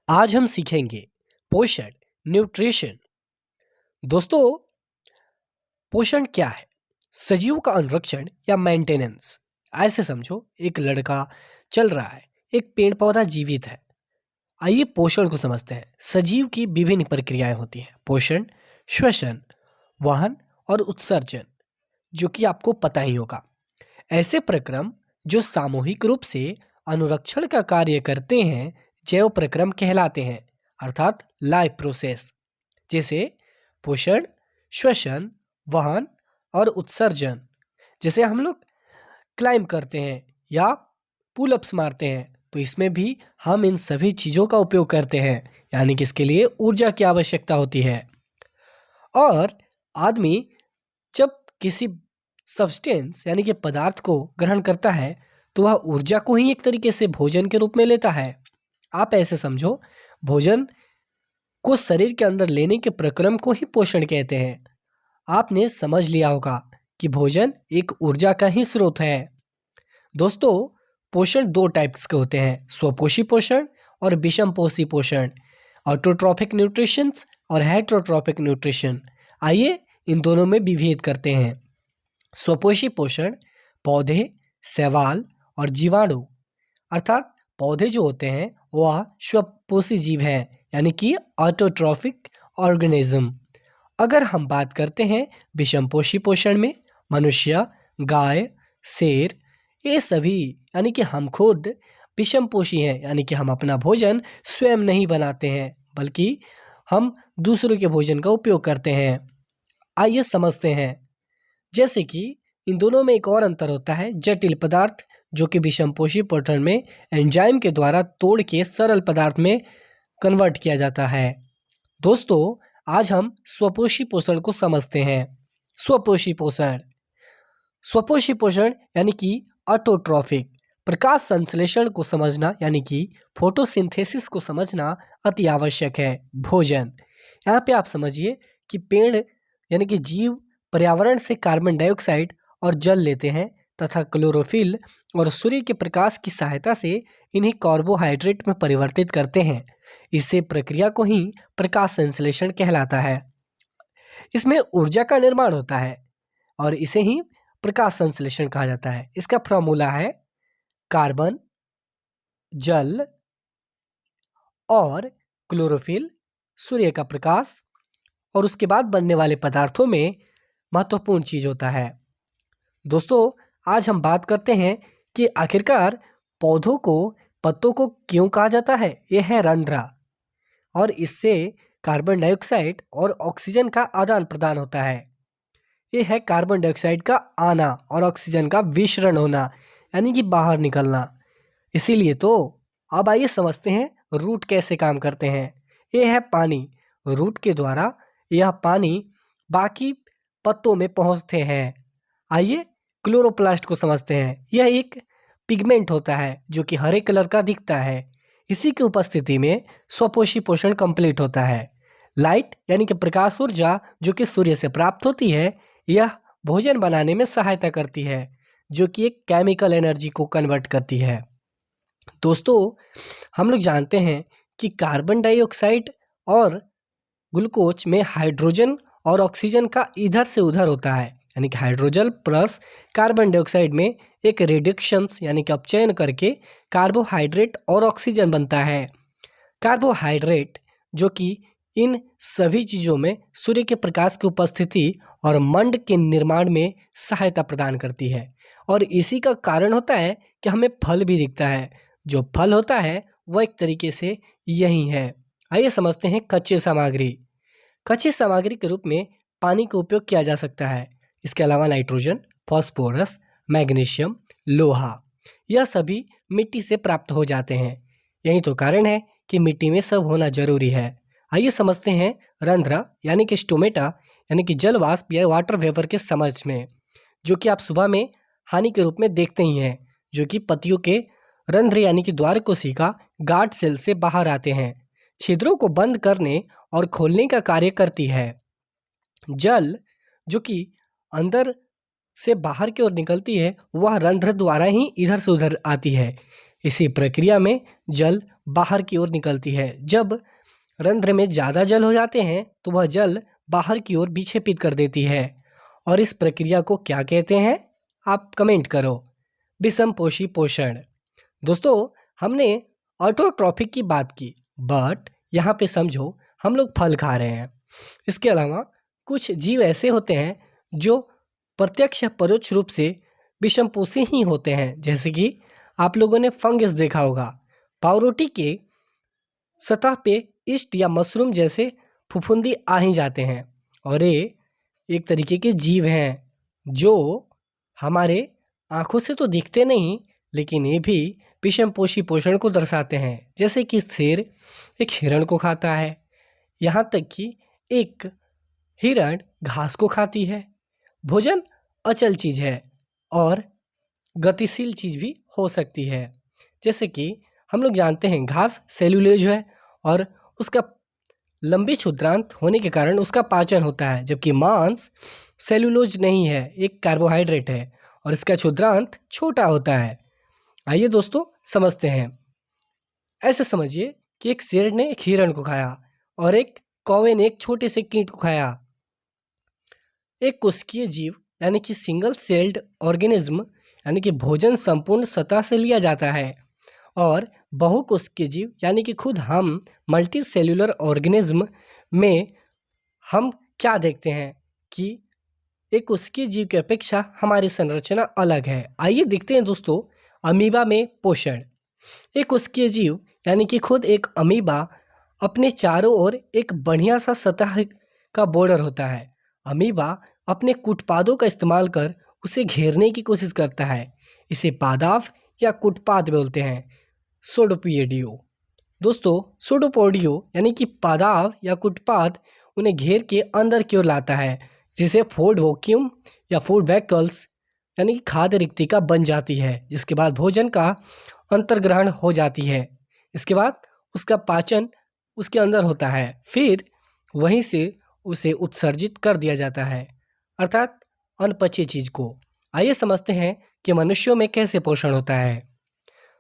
आज हम सीखेंगे पोषण न्यूट्रिशन। दोस्तों, पोषण क्या है? सजीव का अनुरक्षण या मेंटेनेंस। ऐसे समझो, एक लड़का चल रहा है, एक पेड़ पौधा जीवित है। आइए पोषण को समझते हैं। सजीव की विभिन्न प्रक्रियाएं होती हैं। पोषण, श्वसन, वहन और उत्सर्जन, जो कि आपको पता ही होगा। ऐसे प्रक्रम जो सामूहिक रूप से अनुरक्षण का कार्य करते हैं जैव प्रक्रम कहलाते हैं, अर्थात लाइफ प्रोसेस। जैसे पोषण, श्वसन, वहन और उत्सर्जन। जैसे हम लोग क्लाइंब करते हैं या पुल अप्स मारते हैं, तो इसमें भी हम इन सभी चीज़ों का उपयोग करते हैं, यानी कि इसके लिए ऊर्जा की आवश्यकता होती है। और आदमी जब किसी सब्सटेंस यानी कि पदार्थ को ग्रहण करता है, तो वह ऊर्जा को ही एक तरीके से भोजन के रूप में लेता है। आप ऐसे समझो, भोजन को शरीर के अंदर लेने के प्रक्रम को ही पोषण कहते हैं। आपने समझ लिया होगा कि भोजन एक ऊर्जा का ही स्रोत है। दोस्तों, पोषण दो टाइप्स के होते हैं: स्वपोषी पोषण और विषमपोषी पोषण। ऑटोट्रॉफिक न्यूट्रिशन और हेटरोट्रॉफिक न्यूट्रिशन। आइए इन दोनों में विभेद करते हैं। स्वपोषी पोषण पौधे, शैवाल और जीवाणु, अर्थात पौधे जो होते हैं वह स्वपोषी जीव हैं, यानी कि ऑटोट्रॉफिक ऑर्गेनिज्म। अगर हम बात करते हैं विषमपोषी पोषण में, मनुष्य, गाय, शेर, ये सभी यानी कि हम खुद विषमपोषी हैं, यानी कि हम अपना भोजन स्वयं नहीं बनाते हैं, बल्कि हम दूसरों के भोजन का उपयोग करते हैं। आइए समझते हैं। जैसे कि इन दोनों में एक और अंतर होता है: जटिल पदार्थ, जो कि विषमपोषी पोषण में एंजाइम के द्वारा तोड़ के सरल पदार्थ में कन्वर्ट किया जाता है। दोस्तों, आज हम स्वपोषी पोषण को समझते हैं। स्वपोषी पोषण स्वपोषी पोषण यानी कि ऑटोट्रॉफिक, प्रकाश संश्लेषण को समझना यानी कि फोटोसिंथेसिस को समझना अति आवश्यक है। भोजन, यहाँ पे आप समझिए कि पेड़ यानी कि जीव पर्यावरण से कार्बन डाइऑक्साइड और जल लेते हैं तथा क्लोरोफिल और सूर्य के प्रकाश की सहायता से इन्हें कार्बोहाइड्रेट में परिवर्तित करते हैं। इसे प्रक्रिया को ही प्रकाश संश्लेषण कहलाता है। इसमें ऊर्जा का निर्माण होता है और इसे ही प्रकाश संश्लेषण कहा जाता है। इसका फॉर्मूला है कार्बन, जल और क्लोरोफिल, सूर्य का प्रकाश और उसके बाद बनने वाले पदार्थों में महत्वपूर्ण चीज होता है। दोस्तों, आज हम बात करते हैं कि आखिरकार पौधों को, पत्तों को क्यों कहा जाता है। यह है रंध्र, और इससे कार्बन डाइऑक्साइड और ऑक्सीजन का आदान प्रदान होता है। यह है कार्बन डाइऑक्साइड का आना और ऑक्सीजन का विसरण होना, यानी कि बाहर निकलना। इसीलिए तो अब आइए समझते हैं रूट कैसे काम करते हैं। यह है पानी। रूट के द्वारा यह पानी बाकी पत्तों में पहुंचते हैं। आइए क्लोरोप्लास्ट को समझते हैं। यह एक पिगमेंट होता है जो कि हरे कलर का दिखता है। इसी की उपस्थिति में स्वपोषी पोषण कंप्लीट होता है। लाइट यानी कि प्रकाश ऊर्जा जो कि सूर्य से प्राप्त होती है, यह भोजन बनाने में सहायता करती है, जो कि एक केमिकल एनर्जी को कन्वर्ट करती है। दोस्तों, हम लोग जानते हैं कि कार्बन डाइऑक्साइड और ग्लूकोज में हाइड्रोजन और ऑक्सीजन का इधर से उधर होता है, यानी कि हाइड्रोजन प्लस कार्बन डाइऑक्साइड में एक रिडक्शंस यानी कि अपचयन करके कार्बोहाइड्रेट और ऑक्सीजन बनता है। कार्बोहाइड्रेट जो कि इन सभी चीज़ों में सूर्य के प्रकाश की उपस्थिति और मंड के निर्माण में सहायता प्रदान करती है, और इसी का कारण होता है कि हमें फल भी दिखता है। जो फल होता है वह एक तरीके से यही है। आइए समझते हैं कच्चे सामग्री। कच्ची सामग्री के रूप में पानी का उपयोग किया जा सकता है। इसके अलावा नाइट्रोजन, फास्फोरस, मैग्नीशियम, लोहा, यह सभी मिट्टी से प्राप्त हो जाते हैं। यही तो कारण है कि मिट्टी में सब होना जरूरी है। आइए समझते हैं रंध्र यानी कि स्टोमेटा, यानी कि जल वाष्प या वाटर वेपर के समझ में, जो कि आप सुबह में हानि के रूप में देखते ही हैं, जो कि पत्तियों के रंध्र यानी कि द्वार कोशिका गार्ड सेल से बाहर आते हैं, छिद्रों को बंद करने और खोलने का कार्य करती है। जल जो कि अंदर से बाहर की ओर निकलती है, वह रंध्र द्वारा ही इधर से उधर आती है। इसी प्रक्रिया में जल बाहर की ओर निकलती है। जब रंध्र में ज़्यादा जल हो जाते हैं तो वह जल बाहर की ओर विक्षेपित कर देती है और इस प्रक्रिया को क्या कहते हैं, आप कमेंट करो। विषमपोषी पोषण। दोस्तों, हमने ऑटोट्रॉफिक की बात की, बट यहाँ पे समझो हम लोग फल खा रहे हैं। इसके अलावा कुछ जीव ऐसे होते हैं जो प्रत्यक्ष या परोक्ष रूप से विषमपोषी ही होते हैं। जैसे कि आप लोगों ने फंगस देखा होगा, पावरोटी के सतह पे ईस्ट या मशरूम जैसे फफूंदी आ ही जाते हैं और ये एक तरीके के जीव हैं जो हमारे आंखों से तो दिखते नहीं, लेकिन ये भी विषमपोषी पोषण को दर्शाते हैं। जैसे कि शेर एक हिरण को खाता है, यहाँ तक कि एक हिरण घास को खाती है। भोजन अचल चीज है और गतिशील चीज भी हो सकती है। जैसे कि हम लोग जानते हैं घास सेल्यूलोज है और उसका लंबी क्षुद्रांत होने के कारण उसका पाचन होता है, जबकि मांस सेल्यूलोज नहीं है, एक कार्बोहाइड्रेट है और इसका क्षुद्रांत छोटा होता है। आइए दोस्तों समझते हैं। ऐसे समझिए कि एक शेर ने एक हिरण को खाया और एक कौवे ने एक छोटे से कीट को खाया। एक कोशिकीय जीव यानी कि सिंगल सेल्ड ऑर्गेनिज्म यानी कि भोजन संपूर्ण सतह से लिया जाता है और बहुकोशिकीय जीव यानी कि खुद हम मल्टी सेल्यूलर ऑर्गेनिज्म में हम क्या देखते हैं कि एक कोशिकीय जीव की अपेक्षा हमारी संरचना अलग है। आइए देखते हैं दोस्तों अमीबा में पोषण। एक कोशिकीय जीव यानी कि खुद एक अमीबा अपने चारों ओर एक बढ़िया सा सतह का बॉर्डर होता है। अमीबा अपने कुटपादों का इस्तेमाल कर उसे घेरने की कोशिश करता है। इसे पादाव या कुटपाद बोलते हैं। सोडोपोडियो। दोस्तों, सोडोपोडियो यानी कि पादाव या कुटपाद उन्हें घेर के अंदर की ओर लाता है, जिसे फूड वैक्यूम या फूड वैकल्स यानी कि खाद्य रिक्तिका बन जाती है, जिसके बाद भोजन का अंतर्ग्रहण हो जाती है। इसके बाद उसका पाचन उसके अंदर होता है, फिर वहीं से उसे उत्सर्जित कर दिया जाता है, अर्थात अनपची चीज को। आइए समझते हैं कि मनुष्यों में कैसे पोषण होता है।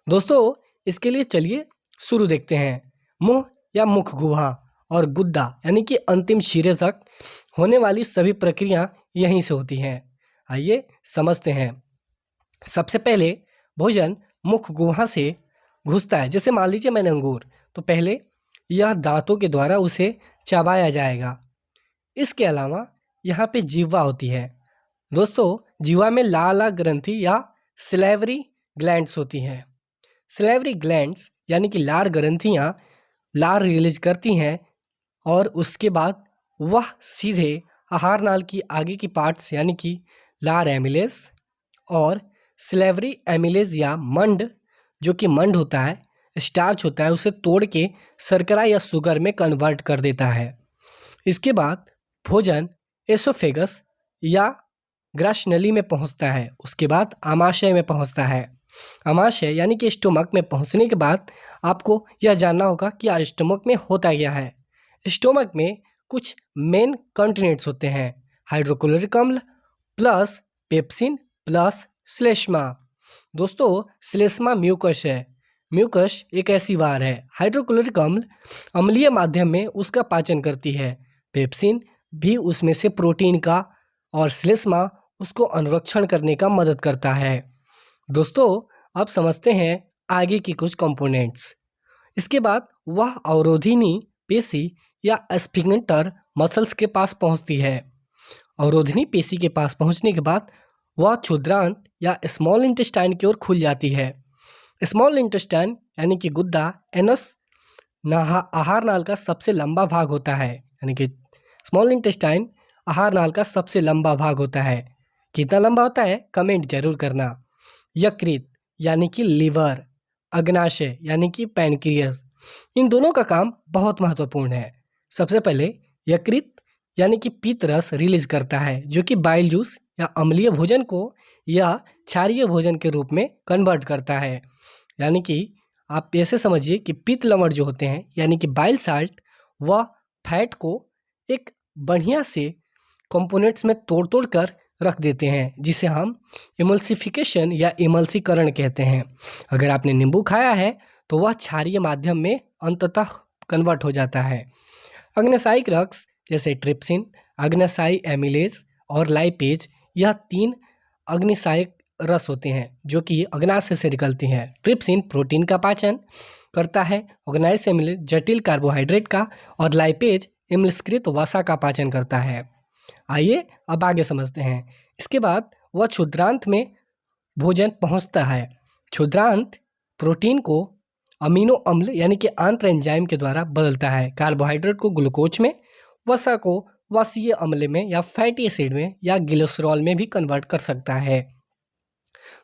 दोस्तों, इसके लिए चलिए शुरू देखते हैं। मुंह या मुख गुहा और गुद्दा यानी कि अंतिम शिरे तक होने वाली सभी प्रक्रिया यहीं से होती हैं। आइए समझते हैं। सबसे पहले भोजन मुख गुहा से घुसता है। जैसे मान लीजिए मैंने अंगूर, तो पहले यह दांतों के द्वारा उसे चबाया जाएगा। इसके अलावा यहाँ पे जीवा होती है। दोस्तों, जीवा में लाला ग्रंथि या सिलेवरी ग्लैंड्स होती हैं। सिलेवरी ग्लैंड्स यानी कि लार ग्रंथियाँ लार रिलीज करती हैं और उसके बाद वह सीधे आहार नाल की आगे की पार्ट्स यानी कि लार एमिलेज और सिलेवरी एमिलेज या मंड, जो कि मंड होता है, स्टार्च होता है, उसे तोड़ के शर्करा या शुगर में कन्वर्ट कर देता है। इसके बाद भोजन एसोफेगस या ग्रासनली में पहुंचता है। उसके बाद आमाशय में पहुंचता है। आमाशय यानी कि स्टोमक में पहुंचने के बाद आपको यह जानना होगा कि स्टोमक में होता क्या है। स्टोमक में कुछ मेन कंटेनेंट्स होते हैं, हाइड्रोक्लोरिक अम्ल प्लस पेप्सिन प्लस श्लेष्मा। दोस्तों, श्लेष्मा म्यूकस है। म्यूकस एक ऐसी वार है। हाइड्रोक्लोरिक अम्ल अम्लीय माध्यम में उसका पाचन करती है। पेप्सिन भी उसमें से प्रोटीन का और श्लेष्मा उसको अनुरक्षण करने का मदद करता है। दोस्तों, अब समझते हैं आगे की कुछ कंपोनेंट्स। इसके बाद वह अवरोधिनी पेशी या स्फिंक्टर मसल्स के पास पहुंचती है। अवरोधिनी पेशी के पास पहुंचने के बाद वह क्षुद्रांत या स्मॉल इंटेस्टाइन की ओर खुल जाती है। स्मॉल इंटेस्टाइन यानी कि गुद्दा एनस आहार नाल का सबसे लंबा भाग होता है। यानी कि स्मॉल इंटेस्टाइन आहार नाल का सबसे लंबा भाग होता है। कितना लंबा होता है, कमेंट जरूर करना। यकृत यानी कि लीवर, अग्नाशय यानी कि पैनक्रियास, इन दोनों का काम बहुत महत्वपूर्ण है। सबसे पहले यकृत यानी कि पीत रस रिलीज करता है, जो कि बाइल जूस या अम्लीय भोजन को या क्षारीय भोजन के रूप में कन्वर्ट करता है। यानी कि आप ऐसे समझिए कि पीत लवण जो होते हैं यानी कि बाइल साल्ट, वह फैट को एक बढ़िया से कंपोनेंट्स में तोड़ तोड़ कर रख देते हैं, जिसे हम इमल्सिफिकेशन या इमल्सीकरण कहते हैं। अगर आपने नींबू खाया है तो वह क्षारीय माध्यम में अंततः कन्वर्ट हो जाता है। अग्नेसाइक रक्स जैसे ट्रिप्सिन, अग्नेसाई एमिलेज और लाइपेज, यह 3 अग्निसाइक रस होते हैं जो कि अग्नाशय से निकलती हैं। ट्रिप्सिन प्रोटीन का पाचन करता है, अग्नाशय एमिलेज जटिल कार्बोहाइड्रेट का और लाइपेज इम्लस्कृत वसा का पाचन करता है। आइए अब आगे समझते हैं। इसके बाद वह क्षुद्रांत में भोजन पहुंचता है। क्षुद्रांत प्रोटीन को अमीनो अम्ल यानी कि आंत्र एंजाइम के द्वारा बदलता है। कार्बोहाइड्रेट को ग्लूकोज में, वसा को वसीय अम्ल में या फैटी एसिड में या ग्लिसरॉल में भी कन्वर्ट कर सकता है।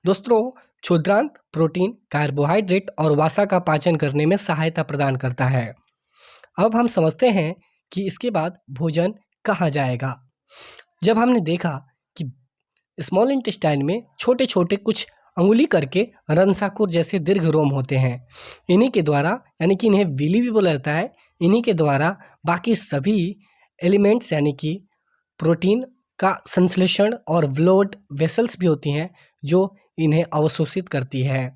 दोस्तों, क्षुद्रांत प्रोटीन, कार्बोहाइड्रेट और वसा का पाचन करने में सहायता प्रदान करता है। अब हम समझते हैं कि इसके बाद भोजन कहाँ जाएगा। जब हमने देखा कि स्मॉल इंटेस्टाइन में छोटे छोटे कुछ अंगुली करके रंसाकुर जैसे दीर्घ रोम होते हैं, इन्हीं के द्वारा, यानी कि इन्हें विली भी बोला जाता है, इन्हीं के द्वारा बाकी सभी एलिमेंट्स यानी कि प्रोटीन का संश्लेषण और ब्लड वेसल्स भी होती हैं जो इन्हें अवशोषित करती है।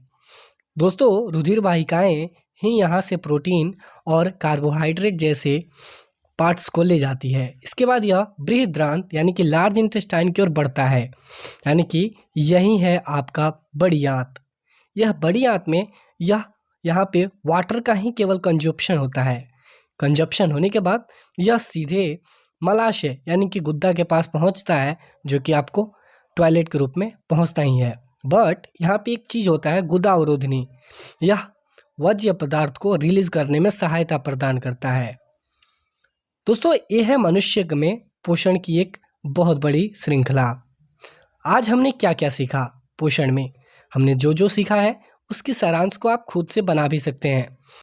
दोस्तों, रुधिर वाहिकाएं ही यहाँ से प्रोटीन और कार्बोहाइड्रेट जैसे पार्ट्स को ले जाती है। इसके बाद यह बृहदांत यानी कि लार्ज इंटेस्टाइन की ओर बढ़ता है, यानी कि यही है आपका बड़ी आंत। यह बड़ी आंत में यहाँ पे वाटर का ही केवल कंजप्शन होता है। कंजप्शन होने के बाद यह सीधे मलाशय यानी कि गुद्दा के पास पहुंचता है, जो कि आपको टॉयलेट के रूप में पहुंचता ही है। बट यहाँ पे एक चीज़ होता है, गुदा अवरोधनी। यह वर्ज्य पदार्थ को रिलीज करने में सहायता प्रदान करता है। दोस्तों, ये है मनुष्य में पोषण की एक बहुत बड़ी श्रृंखला। आज हमने क्या क्या सीखा पोषण में? हमने जो जो सीखा है उसकी सारांश को आप खुद से बना भी सकते हैं।